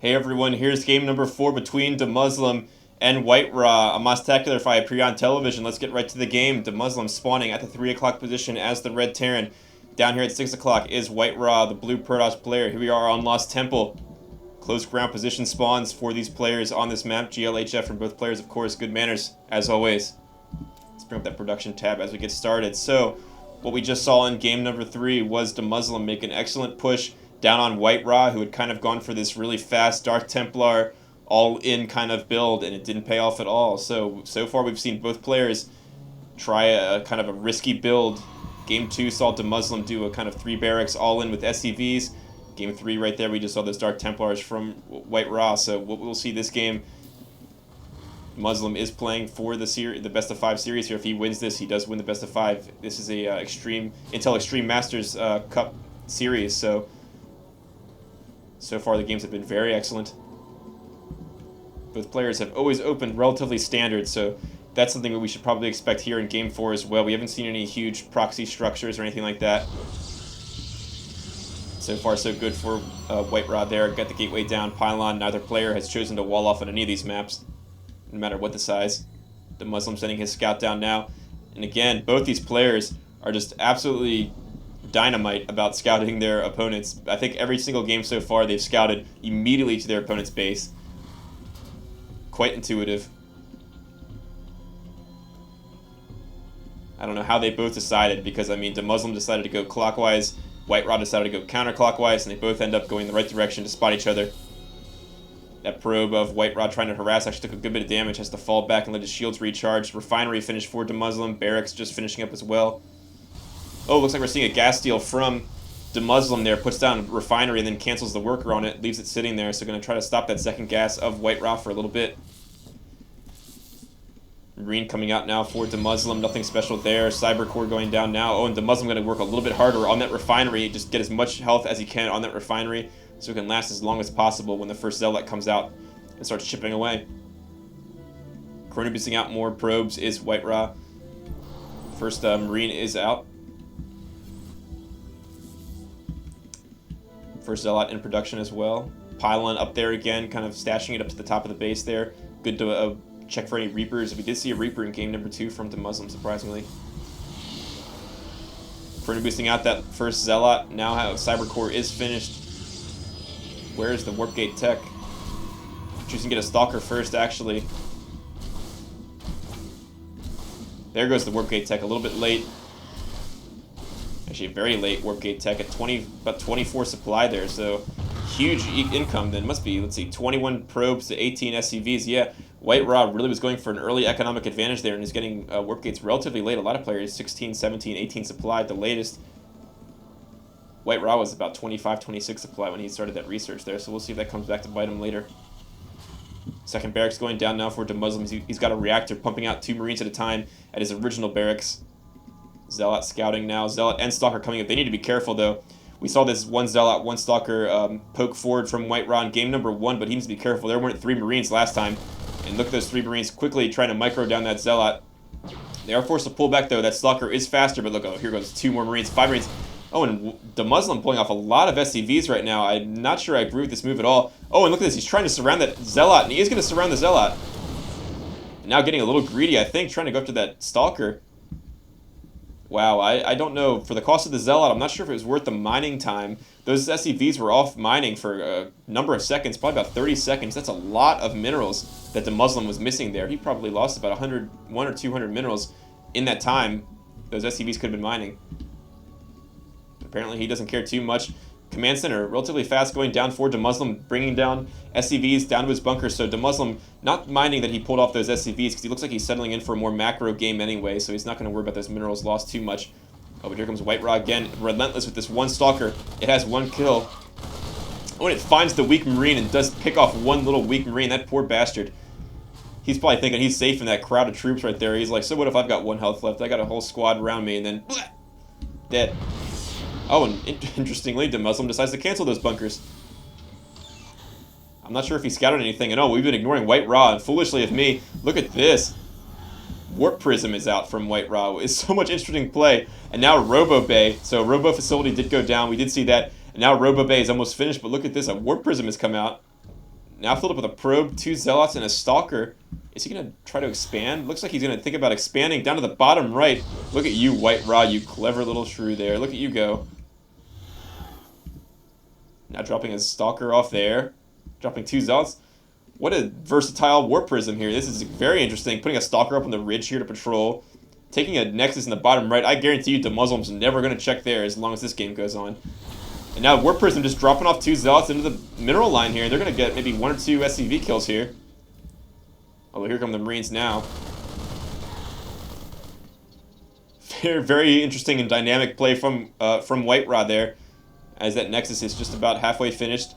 Hey everyone, here's game number 4 between DeMuslim and WhiteRa. A Mostacular fight appear on television. Let's get right to the game. DeMuslim spawning at the 3 o'clock position as the Red Terran. Down here at 6 o'clock is WhiteRa, the blue Protoss player. Here we are on Lost Temple. Close ground position spawns for these players on this map. GLHF from both players, of course. Good manners, as always. Let's bring up that production tab as we get started. So, what we just saw in game number 3 was DeMuslim make an excellent push down on WhiteRa, who had kind of gone for this really fast Dark Templar all-in kind of build, and it didn't pay off at all. So far we've seen both players try a kind of a risky build. Game 2 saw DeMuslim do a kind of 3 barracks all-in with SCVs. Game 3 right there, we just saw those Dark Templars from WhiteRa. So what we'll see this game, Muslim is playing for the best of 5 series here. If he wins this, he does win the best of 5. This is a Intel Extreme Masters Cup series. So far the games have been very excellent. Both players have always opened relatively standard, so that's something that we should probably expect here in Game 4 as well. We haven't seen any huge proxy structures or anything like that. So far so good for WhiteRa there. Got the gateway down, pylon. Neither player has chosen to wall off on any of these maps, no matter what the size. DeMuslim sending his scout down now. And again, both these players are just absolutely dynamite about scouting their opponents. I think every single game so far they've scouted immediately to their opponent's base. Quite intuitive. I don't know how they both decided, because I mean DeMuslim decided to go clockwise, WhiteRa decided to go counterclockwise, and they both end up going the right direction to spot each other. That probe of WhiteRa trying to harass actually took a good bit of damage, has to fall back and let his shields recharge. Refinery finished for DeMuslim, barracks just finishing up as well. Oh, looks like we're seeing a gas steal from DeMuslim there. Puts down Refinery and then cancels the worker on it. Leaves it sitting there. So going to try to stop that second gas of WhiteRa for a little bit. Marine coming out now for DeMuslim. Nothing special there. Cyber Core going down now. Oh, and DeMuslim going to work a little bit harder on that Refinery. Just get as much health as he can on that Refinery so it can last as long as possible when the first Zealot comes out and starts chipping away. Chrono boosting out more probes is WhiteRa. First Marine is out. First Zealot in production as well. Pylon up there again, kind of stashing it up to the top of the base there. Good to check for any Reapers. We did see a Reaper in game number 2 from DeMuslim, surprisingly. Chrono boosting out that first Zealot. Now how Cyber Core is finished. Where is the Warp Gate tech? Choosing to get a Stalker first, actually. There goes the Warp Gate tech, a little bit late. Actually, very late Warp Gate tech at about 24 supply there, so huge income then. Must be, let's see, 21 probes to 18 SCVs. Yeah, WhiteRa really was going for an early economic advantage there and is getting Warp Gates relatively late. A lot of players, 16, 17, 18 supply at the latest. WhiteRa was about 25, 26 supply when he started that research there, so we'll see if that comes back to bite him later. Second barracks going down now for DeMuslim. He's got a reactor pumping out 2 Marines at a time at his original barracks. Zealot scouting now. Zealot and Stalker coming up. They need to be careful, though. We saw this 1 Zealot, 1 Stalker poke forward from WhiteRa in game number 1, but he needs to be careful. There weren't 3 Marines last time. And look at those 3 Marines quickly trying to micro down that Zealot. They are forced to pull back, though. That Stalker is faster, but look, oh, here goes 2 more Marines, 5 Marines. Oh, and DeMuslim pulling off a lot of SCVs right now. I'm not sure I agree with this move at all. Oh, and look at this. He's trying to surround that Zealot, and he is going to surround the Zealot. And now getting a little greedy, I think, trying to go up to that Stalker. Wow, I don't know. For the cost of the Zealot, I'm not sure if it was worth the mining time. Those SCVs were off mining for a number of seconds, probably about 30 seconds. That's a lot of minerals that DeMuslim was missing there. He probably lost about 100, 1 or 200 minerals in that time. Those SCVs could have been mining. Apparently he doesn't care too much. Command Center relatively fast going down for DeMuslim, bringing down SCVs down to his bunker. So DeMuslim not minding that he pulled off those SCVs because he looks like he's settling in for a more macro game anyway, so he's not going to worry about those minerals lost too much. Oh, but here comes WhiteRa again, relentless with this 1 Stalker. It has 1 kill. Oh, and it finds the weak Marine and does pick off 1 little weak Marine. That poor bastard. He's probably thinking he's safe in that crowd of troops right there. He's like, so what if I've got 1 health left? I got a whole squad around me, and then bleh, dead. Oh, and interestingly, DeMuslim decides to cancel those bunkers. I'm not sure if he scouted anything. And oh, we've been ignoring WhiteRa, and foolishly of me, look at this. Warp Prism is out from WhiteRa. It's so much interesting play. And now Robo Bay. So Robo Facility did go down. We did see that. And now Robo Bay is almost finished, but look at this. A Warp Prism has come out. Now filled up with a probe, 2 zealots, and a stalker. Is he going to try to expand? Looks like he's going to think about expanding down to the bottom right. Look at you, WhiteRa, you clever little shrew there. Look at you go. Now dropping a stalker off there. Dropping 2 zealots. What a versatile warp prism here. This is very interesting. Putting a stalker up on the ridge here to patrol. Taking a nexus in the bottom right. I guarantee you DeMuslim's never going to check there as long as this game goes on. And now warp prism just dropping off 2 zealots into the mineral line here. They're going to get maybe 1 or 2 SCV kills here. Although here come the Marines now. Very, very interesting and dynamic play from WhiteRa there, as that nexus is just about halfway finished.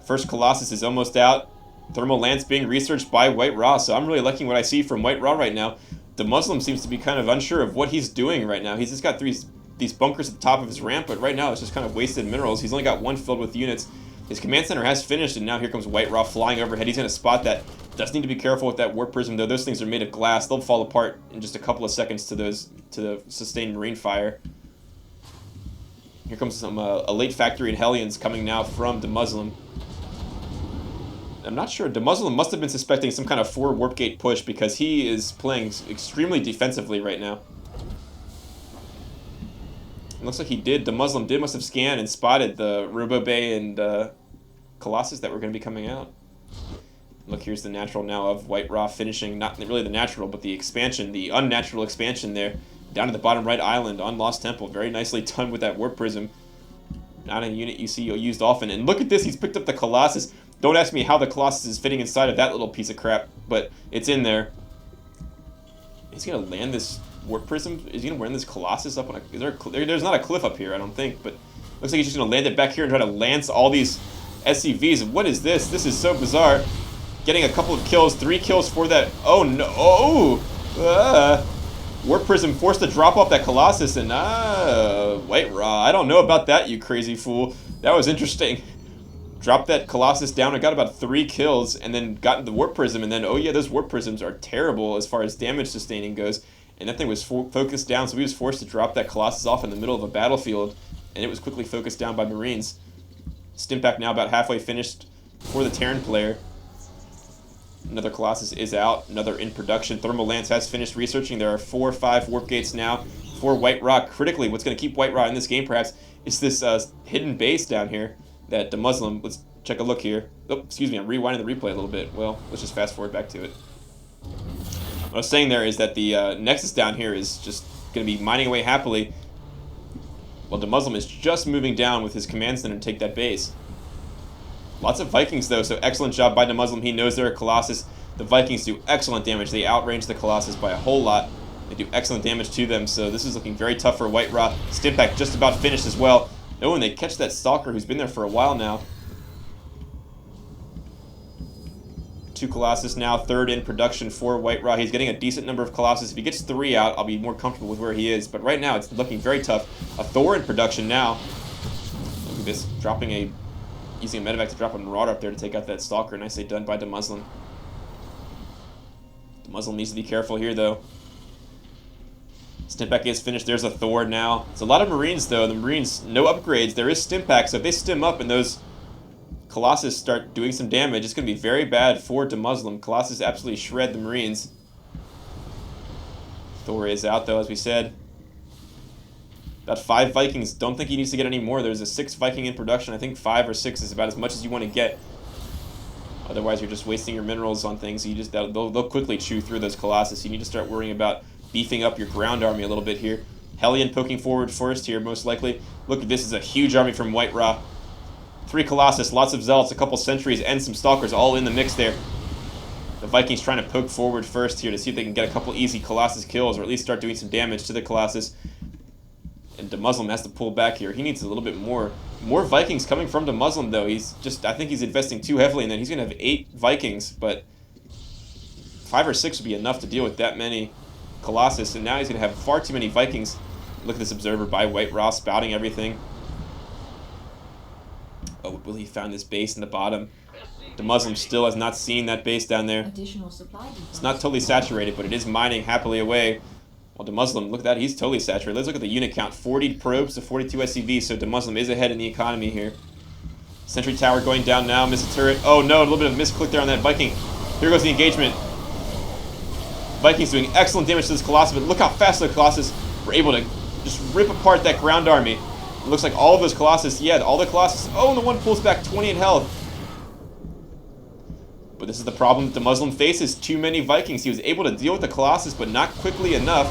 First Colossus is almost out. Thermal Lance being researched by WhiteRa, so I'm really liking what I see from WhiteRa right now. DeMuslim seems to be kind of unsure of what he's doing right now. He's just got these bunkers at the top of his ramp, but right now it's just kind of wasted minerals. He's only got 1 filled with units. His command center has finished, and now here comes WhiteRa flying overhead. He's going to spot that. Does need to be careful with that warp prism, though. Those things are made of glass. They'll fall apart in just a couple of seconds to the sustained marine fire. Here comes some a late factory in Hellions coming now from DeMuslim. I'm not sure. DeMuslim must have been suspecting some kind of 4 warp gate push, because he is playing extremely defensively right now. It looks like he did. DeMuslim must have scanned and spotted the Robo Bay and Colossus that were going to be coming out. Look, here's the natural now of WhiteRa finishing, not really the natural, but the expansion, the unnatural expansion there, down to the bottom right island on Lost Temple. Very nicely done with that warp prism. Not a unit you see used often. And look at this, he's picked up the Colossus. Don't ask me how the Colossus is fitting inside of that little piece of crap, but it's in there. He's going to land this warp prism? Is he going to land this Colossus up on a... there's not a cliff up here, I don't think, but looks like he's just going to land it back here and try to lance all these SCVs. What is this? This is so bizarre. Getting a couple of kills, 3 kills for that. Oh no! Oh! Warp prism forced to drop off that Colossus, and WhiteRa. I don't know about that, you crazy fool. That was interesting. Dropped that Colossus down and got about 3 kills, and then got the warp prism, and then oh yeah, those warp prisms are terrible as far as damage sustaining goes. And that thing was focused down, so he was forced to drop that Colossus off in the middle of a battlefield, and it was quickly focused down by Marines. Stimpack now about halfway finished for the Terran player. Another Colossus is out, another in production. Thermal Lance has finished researching. There are 4 or 5 warp gates now for WhiteRa. Critically, what's going to keep WhiteRa in this game, perhaps, is this hidden base down here that DeMuslim... Let's check a look here. Oh, excuse me, I'm rewinding the replay a little bit. Well, let's just fast forward back to it. What I was saying there is that the Nexus down here is just going to be mining away happily, while DeMuslim is just moving down with his command center to take that base. Lots of Vikings, though, so excellent job by DeMuslim. He knows they're a Colossus. The Vikings do excellent damage. They outrange the Colossus by a whole lot. They do excellent damage to them, so this is looking very tough for WhiteRa. Stimpack just about finished as well. Oh, and they catch that Stalker who's been there for a while now. 2 Colossus now, 3rd in production for WhiteRa. He's getting a decent number of Colossus. If he gets 3 out, I'll be more comfortable with where he is. But right now, it's looking very tough. A Thor in production now. Look at this, using a medevac to drop a Marauder up there to take out that Stalker. Nicely done by DeMuslim. DeMuslim needs to be careful here, though. Stimpack is finished. There's a Thor now. It's a lot of Marines, though. The Marines, no upgrades. There is Stimpack, so if they stim up and those Colossus start doing some damage, it's going to be very bad for DeMuslim. Colossus absolutely shred the Marines. Thor is out, though, as we said. About 5 Vikings. Don't think he needs to get any more. There's a 6 Viking in production. I think 5 or 6 is about as much as you want to get. Otherwise, you're just wasting your minerals on things. They'll quickly chew through those Colossus. You need to start worrying about beefing up your ground army a little bit here. Hellion poking forward first here, most likely. Look, this is a huge army from WhiteRa. 3 Colossus, lots of Zealots, a couple Sentries, and some Stalkers all in the mix there. The Vikings trying to poke forward first here to see if they can get a couple easy Colossus kills, or at least start doing some damage to the Colossus. And DeMuslim has to pull back here. He needs a little bit more. More Vikings coming from DeMuslim, though. I think he's investing too heavily, and then he's going to have 8 Vikings, but 5 or 6 would be enough to deal with that many Colossus, and now he's going to have far too many Vikings. Look at this Observer by WhiteRa spouting everything. Oh, will he find this base in the bottom? DeMuslim still has not seen that base down there. It's not totally saturated, but it is mining happily away. Well, DeMuslim, look at that, he's totally saturated. Let's look at the unit count. 40 probes to 42 SCVs, so DeMuslim is ahead in the economy here. Sentry tower going down now. Miss a turret. Oh no, a little bit of misclick there on that Viking. Here goes the engagement. Vikings doing excellent damage to this Colossus, but look how fast the Colossus were able to just rip apart that ground army. It looks like all of those Colossus, yeah, all the Colossus. Oh, and the one pulls back 20 in health. But this is the problem that DeMuslim faces. Too many Vikings. He was able to deal with the Colossus, but not quickly enough.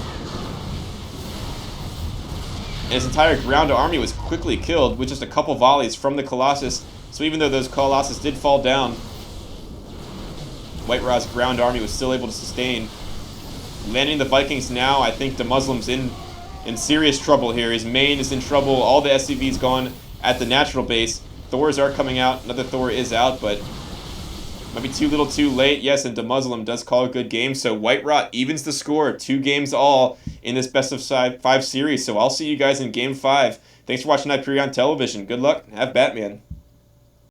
And his entire ground army was quickly killed with just a couple volleys from the Colossus. So even though those Colossus did fall down, WhiteRa's ground army was still able to sustain. Landing the Vikings now, I think DeMuslim's in serious trouble here. His main is in trouble. All the SCV's gone at the natural base. Thors are coming out. Another Thor is out, but might be too little too late. Yes, and DeMuslim does call a good game. So WhiteRa evens the score. 2 games all in this best of 5 series. So I'll see you guys in game 5. Thanks for watching Hyperion Television. Good luck. Have Batman.